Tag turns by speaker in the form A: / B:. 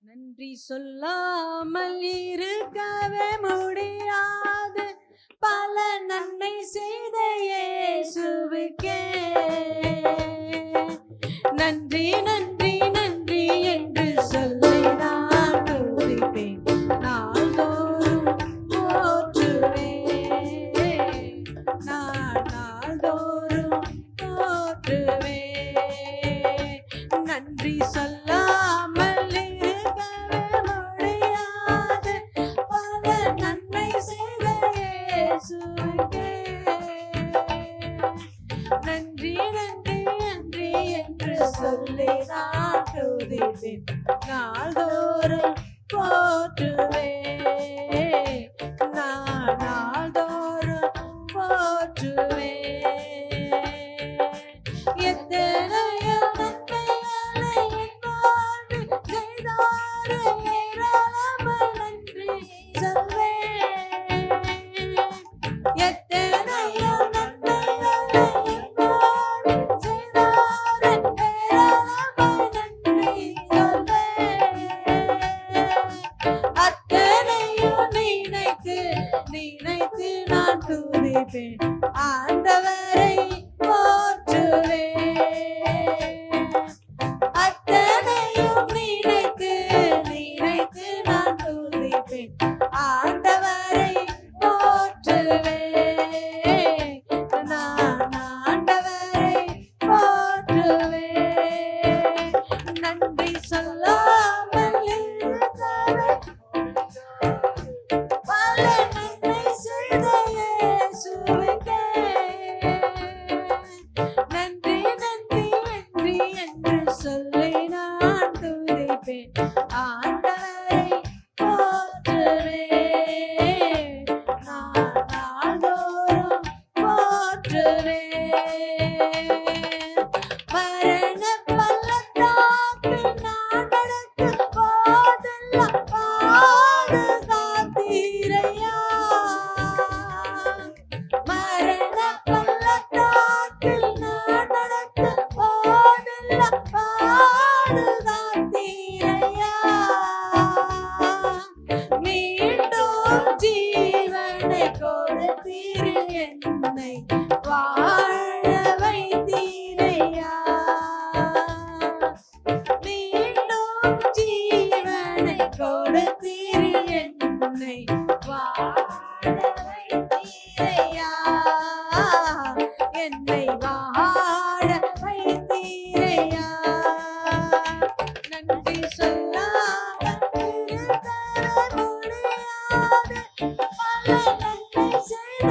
A: நன்றி சொல்லாமல் இருக்கவே முடியாது, பல நன்மை செய்த இயேசுவுக்கே நன்றி நன்றி நன்றி என்று சொல்லி நான் துதிப்பேன், நாள்தோறும் போற்றுவேன், நான் நாள்தோறும் போற்றுவேன். நன்றி சொல்லாமல் இருக்கவே முடியாது, பல நன்மை செய்த இயேசுவுக்கே நன்றி நன்றி நன்றி என்று சொல்லி நான் துதிப்பேன், நாள்தோறும் போற்றுவேன், நான் நாள்தோறும் போற்றுவேன். எத்தனையோ நன்மைகளை என் வாழ்வில் செய்தாரே, ஏராளமாய் நன்றி சொல்வேன். எத்தனையோ நன்மைகளை என் வாழ்வில் செய்தாரே, ஏராளமாய் நன்றி சொல்வேன். அத்தனையும் நினைத்து நினைத்து நான் துதிப்பேன், ஆண்டவரை போற்றுவேன். அத்தனையும் நினைத்து நினைத்து நான் துதிப்பேன், ஆண்டவரை போற்றுவேன், நான் ஆண்டவரை போற்றுவேன். நன்றி சொல்லாமல் இருக்கவே பல நன்மை செய்த இயேசுவுக்கே நன்றி நன்றி நன்றி என்று சொல்லி நான் துதிப்பேன், ஆண்டவரை போற்றுவேன், நான் நாள்தோறும் போற்றுவேன். மரண பள்ளத்தாக்கில் நான் நடக்கும் போதெல்லாம் பாதுகாத்தீரையா, மரண பள்ளத்தாக்கில் நான் நடக்கும் போதெல்லாம் பாதுகாத்தீரையா. மீண்டும் ஜீவனை கொடுத்தீர், என்னை வாழ வைத்தீரையா. மீண்டும் ஜீவனை கொடுத்தீர், என்னை வாழ வைத்தீரையா, என்னை வாழ வைத்தீரையா. நன்றி சொல்லாமல் இருக்கவே முடியாது, பல நன்மை செய்த